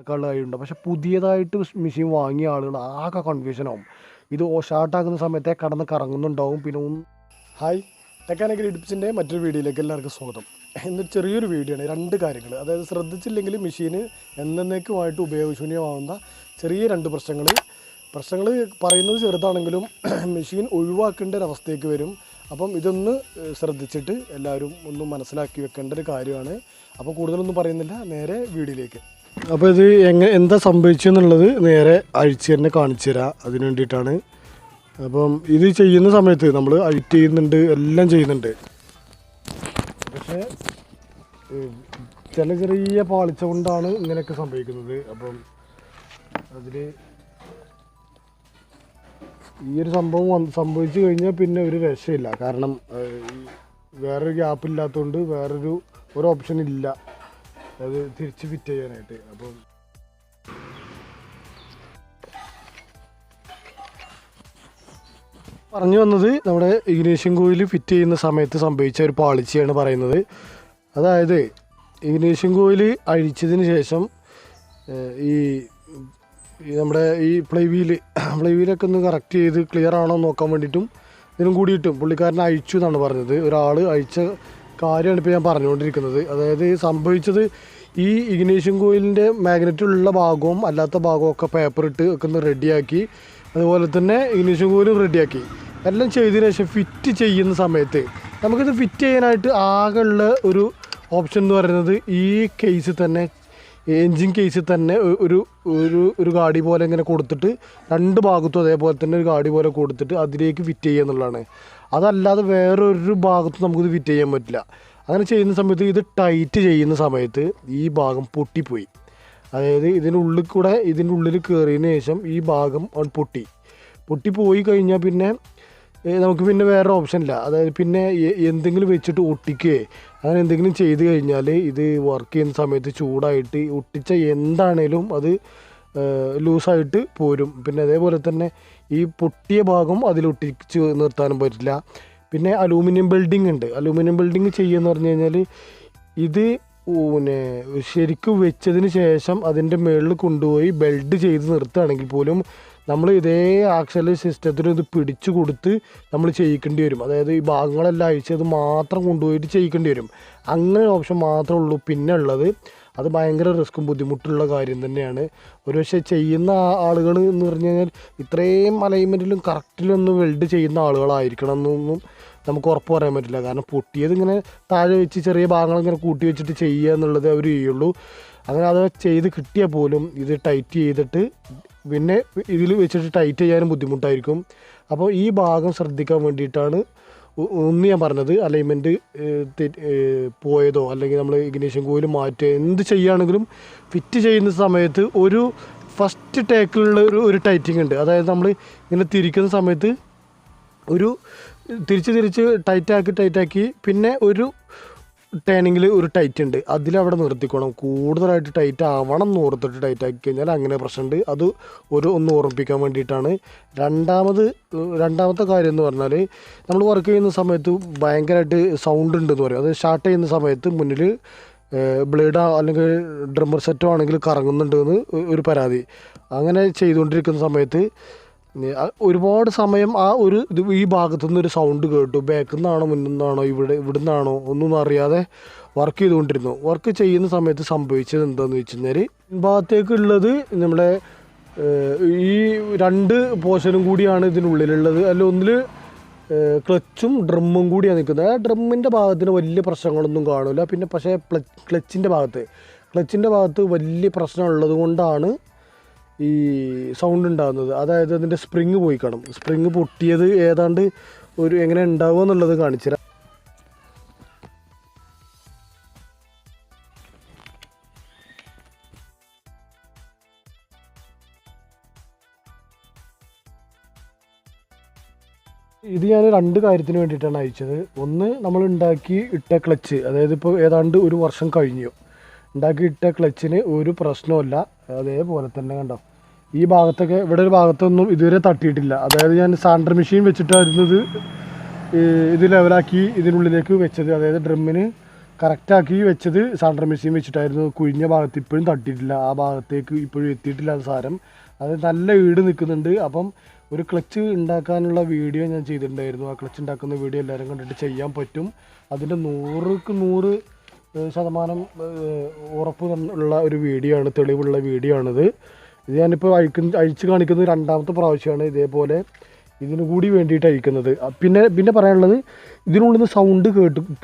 കഴിയുണ്ട്. പക്ഷെ പുതിയതായിട്ട് മെഷീൻ വാങ്ങിയ ആളുകൾ ആകെ കൺഫ്യൂഷനാവും. ഇത് സ്റ്റാർട്ടാക്കുന്ന സമയത്തെ കടന്ന് കറങ്ങുന്നുണ്ടാവും. പിന്നെ ഹായ്, ടെക്കാനിക്കൽ ടിപ്സിൻ്റെ മറ്റൊരു വീഡിയോയിലേക്ക് എല്ലാവർക്കും സ്വാഗതം. എന്നൊരു ചെറിയൊരു വീഡിയോ ആണ്. 2 കാര്യങ്ങൾ, അതായത് ശ്രദ്ധിച്ചില്ലെങ്കിൽ മെഷീന് എന്നേക്കുമായിട്ട് ഉപയോഗശൂന്യമാവുന്ന ചെറിയ 2 പ്രശ്നങ്ങൾ പറയുന്നത് ചെറുതാണെങ്കിലും മെഷീൻ ഒഴിവാക്കേണ്ട ഒരവസ്ഥയ്ക്ക് വരും. അപ്പം ഇതൊന്ന് ശ്രദ്ധിച്ചിട്ട് എല്ലാവരും ഒന്ന് മനസ്സിലാക്കി വെക്കേണ്ട ഒരു കാര്യമാണ്. അപ്പോൾ കൂടുതലൊന്നും പറയുന്നില്ല, നേരെ വീഡിയോയിലേക്ക്. അപ്പോൾ ഇത് എന്താ സംഭവിച്ചെന്നുള്ളത് നേരെ അഴിച്ച് തന്നെ കാണിച്ചു തരാം. അതിന് വേണ്ടിയിട്ടാണ്. അപ്പം ഇത് ചെയ്യുന്ന സമയത്ത് നമ്മൾ അഴിറ്റ് ചെയ്യുന്നുണ്ട്, എല്ലാം ചെയ്യുന്നുണ്ട്. പക്ഷേ ചില ചെറിയ പാളിച്ച കൊണ്ടാണ് ഇങ്ങനെയൊക്കെ സംഭവിക്കുന്നത്. അപ്പം അതിൽ ഈ ഒരു സംഭവം സംഭവിച്ചു കഴിഞ്ഞാൽ പിന്നെ ഒരു രക്ഷയില്ല. കാരണം വേറൊരു ഗ്യാപ്പ് ഇല്ലാത്തതുകൊണ്ട് വേറൊരു ഓപ്ഷൻ ഇല്ല അത് തിരിച്ച് ഫിറ്റ് ചെയ്യാനായിട്ട്. അപ്പം പറഞ്ഞു വന്നത് നമ്മുടെ ഇഗ്നീഷ്യൻ കോയിൽ ഫിറ്റ് ചെയ്യുന്ന സമയത്ത് സംഭവിച്ച ഒരു പാളിച്ചയാണ് പറയുന്നത്. അതായത് ഇഗ്നീഷ്യൻ കോയിൽ അഴിച്ചതിന് ശേഷം ഈ നമ്മുടെ ഈ ഫ്ലൈവീലൊക്കെ ഒന്ന് കറക്റ്റ് ചെയ്ത് ക്ലിയർ ആണോ നോക്കാൻ വേണ്ടിയിട്ടും ഇതിനും കൂടിയിട്ടും പുള്ളിക്കാരൻ അഴിച്ചു എന്നാണ് പറഞ്ഞത്. ഒരാൾ അഴിച്ച കാര്യമാണ് ഇപ്പോൾ ഞാൻ പറഞ്ഞുകൊണ്ടിരിക്കുന്നത്. അതായത് സംഭവിച്ചത് ഈ ഇഗ്നീഷ്യൻ കോയിലിൻ്റെ മാഗ്നറ്റുള്ള ഭാഗവും അല്ലാത്ത ഭാഗവും ഒക്കെ പേപ്പർ ഇട്ട് ഒക്കെ ഒന്ന് റെഡിയാക്കി, അതുപോലെ തന്നെ ഇഗ്നീഷ്യൻ കോയിലും റെഡിയാക്കി എല്ലാം ചെയ്തതിന് ശേഷം ഫിറ്റ് ചെയ്യുന്ന സമയത്ത് നമുക്കിത് ഫിറ്റ് ചെയ്യാനായിട്ട് ആകെയുള്ള ഒരു ഓപ്ഷൻ എന്ന് പറയുന്നത് ഈ കേസിൽ തന്നെ, എൻജിൻ കേസിൽ തന്നെ ഒരു ഗാഡി പോലെ ഇങ്ങനെ കൊടുത്തിട്ട് 2 ഭാഗത്തും അതേപോലെ തന്നെ ഒരു ഗാഡി പോലെ കൊടുത്തിട്ട് അതിലേക്ക് ഫിറ്റ് ചെയ്യുക എന്നുള്ളതാണ്. അതല്ലാതെ വേറൊരു ഭാഗത്തും നമുക്കിത് ഫിറ്റ് ചെയ്യാൻ പറ്റില്ല. അങ്ങനെ ചെയ്യുന്ന സമയത്ത് ഇത് ടൈറ്റ് ചെയ്യുന്ന സമയത്ത് ഈ ഭാഗം പൊട്ടിപ്പോയി. അതായത് ഇതിൻ്റെ ഉള്ളിൽ കയറിയതിന് ശേഷം ഈ ഭാഗം പൊട്ടിപ്പോയി കഴിഞ്ഞാൽ പിന്നെ നമുക്ക് പിന്നെ വേറെ ഓപ്ഷൻ ഇല്ല. അതായത് പിന്നെ എന്തെങ്കിലും വെച്ചിട്ട് ഒട്ടിക്കുകയോ അങ്ങനെ എന്തെങ്കിലും ചെയ്ത് കഴിഞ്ഞാൽ ഇത് വർക്ക് ചെയ്യുന്ന സമയത്ത് ചൂടായിട്ട് ഒട്ടിച്ച എന്താണേലും അത് ലൂസായിട്ട് പോരും. പിന്നെ അതേപോലെ തന്നെ ഈ പൊട്ടിയ ഭാഗം അതിലൊട്ടിച്ച് നിർത്താനും പറ്റില്ല. പിന്നെ അലൂമിനിയം ബെൽഡിങ് ഉണ്ട്. അലൂമിനിയം ബെൽഡിങ് ചെയ്യുകയെന്ന് പറഞ്ഞു കഴിഞ്ഞാൽ ഇത് പിന്നെ ശരിക്കും വെച്ചതിന് ശേഷം അതിൻ്റെ മുകളിൽ കൊണ്ടുപോയി ബെൽഡ് ചെയ്ത് നിർത്തുകയാണെങ്കിൽ പോലും നമ്മൾ ഇതേ ആക്സൽ സിസ്റ്റത്തിന് ഇത് പിടിച്ചു കൊടുത്ത് നമ്മൾ ചെയ്യിക്കേണ്ടി വരും. അതായത് ഈ ഭാഗങ്ങളെല്ലാം അഴിച്ചത് മാത്രം കൊണ്ടുപോയിട്ട് ചെയ്യിക്കേണ്ടി വരും. അങ്ങനെ ഓപ്ഷൻ മാത്രമേ ഉള്ളൂ. പിന്നെ ഉള്ളത് അത് ഭയങ്കര റിസ്ക്കും ബുദ്ധിമുട്ടുള്ള കാര്യം തന്നെയാണ്. ഒരുപക്ഷെ ചെയ്യുന്ന ആളുകൾ എന്ന് പറഞ്ഞു കഴിഞ്ഞാൽ ഇത്രയും അലൈൻമെൻറ്റിലും കറക്റ്റിലൊന്നും വെൽഡ് ചെയ്യുന്ന ആളുകളായിരിക്കണം എന്നൊന്നും നമുക്ക് ഉറപ്പ് പറയാൻ പറ്റില്ല. കാരണം പൊട്ടിയത് ഇങ്ങനെ താഴെ വെച്ച് ചെറിയ ഭാഗങ്ങൾ ഇങ്ങനെ കൂട്ടി വെച്ചിട്ട് ചെയ്യുക എന്നുള്ളത് അവർ ചെയ്യുള്ളൂ. അങ്ങനെ അത് ചെയ്ത് കിട്ടിയാൽ പോലും ഇത് ടൈറ്റ് ചെയ്തിട്ട് പിന്നെ ഇതിൽ വെച്ചിട്ട് ടൈറ്റ് ചെയ്യാനും ബുദ്ധിമുട്ടായിരിക്കും. അപ്പോൾ ഈ ഭാഗം ശ്രദ്ധിക്കാൻ വേണ്ടിയിട്ടാണ് ഒന്ന് ഞാൻ പറഞ്ഞത്. അലൈൻമെൻറ്റ് പോയതോ അല്ലെങ്കിൽ നമ്മൾ ഇഗ്നീഷ്യൻ കോയിൽ മാറ്റുക എന്ത് ചെയ്യുകയാണെങ്കിലും ഫിറ്റ് ചെയ്യുന്ന സമയത്ത് ഒരു ഫസ്റ്റ് ടേക്കിലുള്ള ഒരു ടൈറ്റിങ് ഉണ്ട്. അതായത് നമ്മൾ ഇങ്ങനെ തിരിക്കുന്ന സമയത്ത് ഒരു തിരിച്ച് ടൈറ്റാക്കി പിന്നെ ഒരു ടേണിങ്ങിൽ ഒരു ടൈറ്റ് ഉണ്ട്, അതിലവിടെ നിർത്തിക്കണം. കൂടുതലായിട്ട് ടൈറ്റ് ആവണം എന്ന് ഓർത്തിട്ട് ടൈറ്റാക്കി കഴിഞ്ഞാൽ അങ്ങനെ പ്രശ്നമുണ്ട്. അത് ഒന്ന് ഓർമ്മിപ്പിക്കാൻ വേണ്ടിയിട്ടാണ്. രണ്ടാമത്തെ കാര്യം എന്ന് പറഞ്ഞാൽ നമ്മൾ വർക്ക് ചെയ്യുന്ന സമയത്ത് ഭയങ്കരമായിട്ട് സൗണ്ട് ഉണ്ടെന്ന് പറയും. അത് സ്റ്റാർട്ട് ചെയ്യുന്ന സമയത്ത് മുന്നിൽ ബ്ലേഡോ അല്ലെങ്കിൽ ഡ്രമ്മർ സെറ്റോ ആണെങ്കിൽ കറങ്ങുന്നുണ്ടെന്ന് ഒരു പരാതി. അങ്ങനെ ചെയ്തുകൊണ്ടിരിക്കുന്ന സമയത്ത് ഒരുപാട് സമയം ഈ ഭാഗത്തുനിന്ന് ഒരു സൗണ്ട് കേട്ടു. ബാക്കിൽ നിന്നാണോ മുന്നിൽ നിന്നാണോ ഇവിടുന്നാണോ ഒന്നും അറിയാതെ വർക്ക് ചെയ്തുകൊണ്ടിരുന്നു. വർക്ക് ചെയ്യുന്ന സമയത്ത് സംഭവിച്ചത് എന്താണെന്ന് വെച്ച് കഴിഞ്ഞാൽ ഭാഗത്തേക്കുള്ളത് നമ്മുടെ ഈ 2 പോർഷനും കൂടിയാണ് ഇതിനുള്ളിലുള്ളത്. അല്ല, ഒന്നിൽ ക്ലച്ചും ഡ്രമ്മും കൂടിയാണ് നിൽക്കുന്നത്. ആ ഡ്രമ്മിൻ്റെ ഭാഗത്തിന് വലിയ പ്രശ്നങ്ങളൊന്നും കാണില്ല. പിന്നെ പക്ഷേ ക്ലച്ചിൻ്റെ ഭാഗത്ത് വലിയ പ്രശ്നമുള്ളത് കൊണ്ടാണ് ഈ സൗണ്ട് ഉണ്ടാകുന്നത്. അതായത് അതിൻ്റെ സ്പ്രിങ് പോയി കാണും. സ്പ്രിങ് പൊട്ടിയത് ഏതാണ്ട് എങ്ങനെ ഉണ്ടാവുക എന്നുള്ളത് കാണിച്ചു തരാം. ഇത് ഞാൻ 2 കാര്യത്തിന് വേണ്ടിയിട്ടാണ് അയച്ചത്. ഒന്ന്, നമ്മൾ ഉണ്ടാക്കി ഇട്ട ക്ലച്ച്, അതായത് ഇപ്പോൾ ഏതാണ്ട് 1 വർഷം കഴിഞ്ഞു ഉണ്ടാക്കിയിട്ട ക്ലച്ചിന് ഒരു പ്രശ്നമില്ല. അതേപോലെ തന്നെ കണ്ടോ, ഈ ഭാഗത്തൊക്കെ ഇവിടെ ഒരു ഭാഗത്തൊന്നും ഇതുവരെ തട്ടിയിട്ടില്ല. അതായത് ഞാൻ സാൻഡർ മെഷീൻ വെച്ചിട്ടായിരുന്നത് ഇത് ലെവലാക്കി ഇതിനുള്ളിലേക്ക് വെച്ചത്. അതായത് ഡ്രമ്മിന് കറക്റ്റാക്കി വെച്ചത് സാൻഡർ മെഷീൻ വെച്ചിട്ടായിരുന്നു. കുഴിഞ്ഞ ഭാഗത്ത് ഇപ്പോഴും തട്ടിയിട്ടില്ല, ആ ഭാഗത്തേക്ക് ഇപ്പോഴും എത്തിയിട്ടില്ല അത് സാരം. അത് നല്ല ഈട് നിൽക്കുന്നുണ്ട്. അപ്പം ഒരു ക്ലച്ച് ഉണ്ടാക്കാനുള്ള വീഡിയോ ഞാൻ ചെയ്തിട്ടുണ്ടായിരുന്നു. ആ ക്ലച്ച് ഉണ്ടാക്കുന്ന വീഡിയോ എല്ലാവരും കണ്ടിട്ട് ചെയ്യാൻ പറ്റും. അതിൻ്റെ 100% ഉറപ്പ് ഉള്ള ഒരു വീഡിയോ ആണ്, തെളിവുള്ള വീഡിയോ ആണിത്. ഇത് ഞാനിപ്പോൾ അഴിച്ച് കാണിക്കുന്നത് 2ാമത്തെ പ്രാവശ്യമാണ് ഇതേപോലെ ഇതിനു കൂടി വേണ്ടിയിട്ട് അഴിക്കുന്നത്. പിന്നെ പറയാനുള്ളത്, ഇതിനുള്ളിൽ നിന്ന് സൗണ്ട്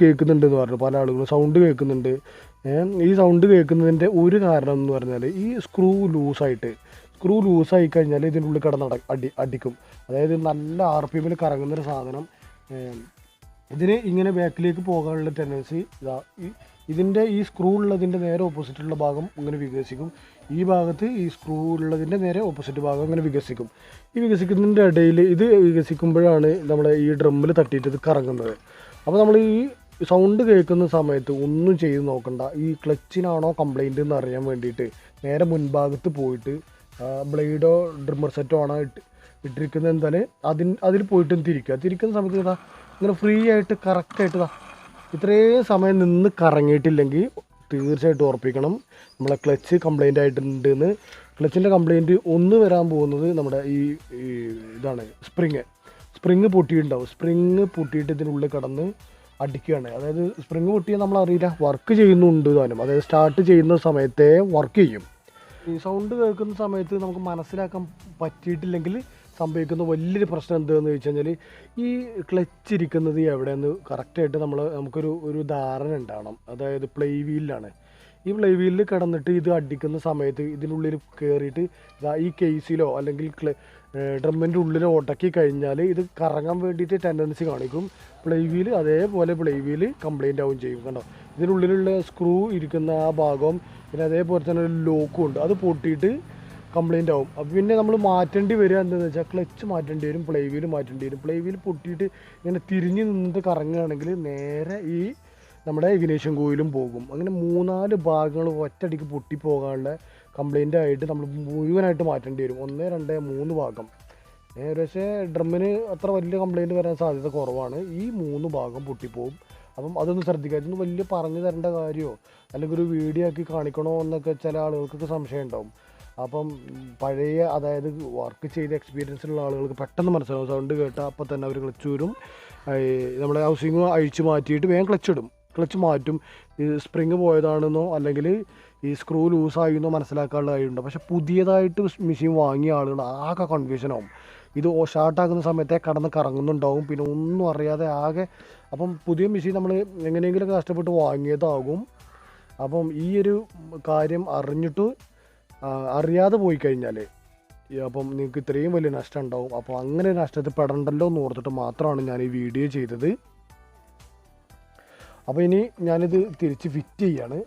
കേൾക്കുന്നുണ്ടെന്ന് പറഞ്ഞു പല ആളുകളും. സൗണ്ട് കേൾക്കുന്നുണ്ട്. ഈ സൗണ്ട് കേൾക്കുന്നതിൻ്റെ ഒരു കാരണം എന്ന് പറഞ്ഞാൽ ഈ സ്ക്രൂ ലൂസായി കഴിഞ്ഞാൽ ഇതിനുള്ളിൽ കിടന്ന് അടിക്കും. അതായത് നല്ല RPM കറങ്ങുന്നൊരു സാധനം ഇതിന് ഇങ്ങനെ ബാക്കിലേക്ക് പോകാനുള്ള ടെൻഡൻസി ഇതിൻ്റെ ഈ സ്ക്രൂ ഉള്ളതിൻ്റെ നേരെ ഓപ്പോസിറ്റുള്ള ഭാഗം ഇങ്ങനെ വികസിക്കും. ഈ ഭാഗത്ത് ഈ സ്ക്രൂ ഉള്ളതിൻ്റെ നേരെ ഓപ്പോസിറ്റ് ഭാഗം ഇങ്ങനെ വികസിക്കും. ഈ വികസിക്കുന്നതിൻ്റെ ഇടയിൽ ഇത് വികസിക്കുമ്പോഴാണ് നമ്മുടെ ഈ ഡ്രമ്മിൽ തട്ടിയിട്ട് ഇത് കറങ്ങുന്നത്. അപ്പോൾ നമ്മൾ ഈ സൗണ്ട് കേൾക്കുന്ന സമയത്ത് ഒന്നും ചെയ്ത് നോക്കണ്ട. ഈ ക്ലച്ചിനാണോ കംപ്ലൈൻറ്റ് എന്ന് അറിയാൻ വേണ്ടിയിട്ട് നേരെ മുൻഭാഗത്ത് പോയിട്ട് ബ്ലേഡോ ഡ്രിമ്മർ സെറ്റോ ആണോ ഇട്ടിരിക്കുന്നത് എന്തായാലും അതിൽ പോയിട്ട് തിരിക്കുന്ന സമയത്ത് ഇങ്ങനെ ഫ്രീ ആയിട്ട് കറക്റ്റായിട്ട് ഇത്രയും സമയം നിന്ന് കറങ്ങിയിട്ടില്ലെങ്കിൽ തീർച്ചയായിട്ടും ഉറപ്പിക്കണം നമ്മളെ ക്ലച്ച് കംപ്ലൈൻ്റ് ആയിട്ടുണ്ടെന്ന്. ക്ലച്ചിൻ്റെ കംപ്ലൈൻറ്റ് ഒന്ന് വരാൻ പോകുന്നത് നമ്മുടെ ഈ ഇതാണ് സ്പ്രിങ് പൊട്ടിയിട്ടുണ്ടാവും. സ്പ്രിങ് പൊട്ടിയിട്ട് ഇതിനുള്ളിൽ കിടന്ന് അടിക്കുകയാണ്. അതായത് സ്പ്രിങ് പൊട്ടിയാൽ നമ്മളറിയില്ല, വർക്ക് ചെയ്യുന്നുണ്ട് താനും. അതായത് സ്റ്റാർട്ട് ചെയ്യുന്ന സമയത്തെ വർക്ക് ചെയ്യും. ഈ സൗണ്ട് കേൾക്കുന്ന സമയത്ത് നമുക്ക് മനസ്സിലാക്കാൻ പറ്റിയിട്ടില്ലെങ്കിൽ സംഭവിക്കുന്ന വലിയൊരു പ്രശ്നം എന്താണെന്ന് ചോദിച്ചു കഴിഞ്ഞാൽ, ഈ ക്ലച്ച് ഇരിക്കുന്നത് എവിടെയെന്ന് കറക്റ്റായിട്ട് നമുക്കൊരു ധാരണ ഉണ്ടാവണം. അതായത് പ്ലേ വീലിലാണ്. ഈ പ്ലേ വീലിൽ കിടന്നിട്ട് ഇത് അടിക്കുന്ന സമയത്ത് ഇതിനുള്ളിൽ കയറിയിട്ട് ഈ കേസിലോ അല്ലെങ്കിൽ ഡ്രമ്മിൻ്റെ ഉള്ളിലോ ഒടക്കി കഴിഞ്ഞാൽ ഇത് കറങ്ങാൻ വേണ്ടിയിട്ട് ടെൻഡൻസി കാണിക്കും. പ്ലേ വീല് കംപ്ലൈൻ്റ് ആവുകയും ചെയ്യും. കണ്ടോ, ഇതിനുള്ളിലുള്ള സ്ക്രൂ ഇരിക്കുന്ന ആ ഭാഗവും പിന്നെ അതേപോലെ തന്നെ ഒരു ലോക്കും ഉണ്ട്, അത് പൊട്ടിയിട്ട് കംപ്ലൈൻ്റ് ആവും. അപ്പോൾ പിന്നെ നമ്മൾ മാറ്റേണ്ടി വരിക എന്താണെന്ന് വെച്ചാൽ ക്ലച്ച് മാറ്റേണ്ടി വരും, പ്ലേ വീല് മാറ്റേണ്ടി വരും. പ്ലേ വീല് പൊട്ടിയിട്ട് ഇങ്ങനെ തിരിഞ്ഞ് നിന്നിട്ട് കറങ്ങുകയാണെങ്കിൽ നേരെ ഈ നമ്മുടെ ഇഗ്നിഷൻ കോയിലും പോകും. അങ്ങനെ 3-4 ഭാഗങ്ങൾ ഒറ്റയടിക്ക് പൊട്ടിപ്പോകാനുള്ള കംപ്ലൈൻ്റ് ആയിട്ട് നമ്മൾ മുഴുവനായിട്ട് മാറ്റേണ്ടി വരും. 1, 2, 3 ഭാഗം. പക്ഷേ ഡ്രമ്മിന് അത്ര വലിയ കംപ്ലൈൻറ്റ് വരാൻ സാധ്യത കുറവാണ്. ഈ 3 ഭാഗം പൊട്ടിപ്പോവും. അപ്പം അതൊന്ന് ശ്രദ്ധിക്കുക. ഇതൊന്നും വലിയ പറഞ്ഞു തരേണ്ട കാര്യമോ അല്ലെങ്കിൽ ഒരു വീഡിയോ ആക്കി കാണിക്കണോ എന്നൊക്കെ ചില ആളുകൾക്കൊക്കെ സംശയം ഉണ്ടാവും. അപ്പം പഴയ അതായത് വർക്ക് ചെയ്ത എക്സ്പീരിയൻസുള്ള ആളുകൾക്ക് പെട്ടെന്ന് മനസ്സിലാവും. സൗണ്ട് കേട്ടാൽ അപ്പം തന്നെ അവർ ക്ലച്ച് വരും. നമ്മുടെ ഹൗസിങ് അഴിച്ച് മാറ്റിയിട്ട് വേഗം ക്ലച്ച് മാറ്റും. ഈ സ്പ്രിങ് പോയതാണെന്നോ അല്ലെങ്കിൽ ഈ സ്ക്രൂ ലൂസായിന്നോ മനസ്സിലാക്കാനുള്ള കഴിയുണ്ട്. പക്ഷേ പുതിയതായിട്ട് മെഷീൻ വാങ്ങിയ ആളുകൾ ആകെ കൺഫ്യൂഷനാവും. ഇത് ഷാർട്ടാക്കുന്ന സമയത്തെ കടന്ന് കറങ്ങുന്നുണ്ടാവും, പിന്നെ ഒന്നും അറിയാതെ ആകെ. അപ്പം പുതിയ മെഷീൻ നമ്മൾ എങ്ങനെയെങ്കിലുമൊക്കെ കഷ്ടപ്പെട്ട് വാങ്ങിയതാകും. അപ്പം ഈ ഒരു കാര്യം അറിയാതെ പോയി കഴിഞ്ഞാൽ അപ്പം നിങ്ങൾക്ക് ഇത്രയും വലിയ നഷ്ടം ഉണ്ടാവും. അപ്പോൾ അങ്ങനെ നഷ്ടത്തിൽ പെടണ്ടല്ലോ എന്ന് ഓർത്തിട്ട് മാത്രമാണ് ഞാൻ ഈ വീഡിയോ ചെയ്തത്. അപ്പോൾ ഇനി ഞാനിത് തിരിച്ച് ഫിറ്റ് ചെയ്യാണ്.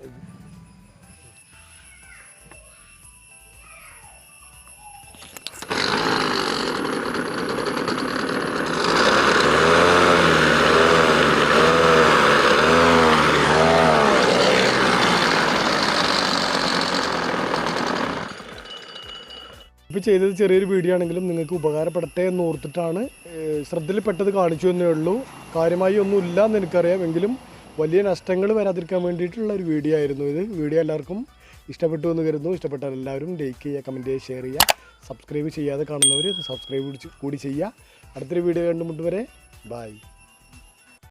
ഇപ്പോൾ ചെയ്തത് ചെറിയൊരു വീഡിയോ ആണെങ്കിലും നിങ്ങൾക്ക് ഉപകാരപ്പെടട്ടെ എന്ന് ഓർത്തിട്ടാണ്. ശ്രദ്ധയിൽപ്പെട്ടത് കാണിച്ചു എന്നേ ഉള്ളൂ. കാര്യമായി ഒന്നുമില്ല എന്ന് എനിക്കറിയാം, എങ്കിലും വലിയ നഷ്ടങ്ങൾ വരാതിരിക്കാൻ വേണ്ടിയിട്ടുള്ള ഒരു വീഡിയോ ആയിരുന്നു ഇത്. വീഡിയോ എല്ലാവർക്കും ഇഷ്ടപ്പെട്ടു എന്ന് കരുതുന്നു. ഇഷ്ടപ്പെട്ടാൽ എല്ലാവരും ലൈക്ക് ചെയ്യുക, കമൻറ്റ് ചെയ്യുക, ഷെയർ ചെയ്യുക. സബ്സ്ക്രൈബ് ചെയ്യാതെ കാണുന്നവർ സബ്സ്ക്രൈബ് കൂടി ചെയ്യുക. അടുത്തൊരു വീഡിയോ കണ്ടുമുട്ടും വരെ ബൈ.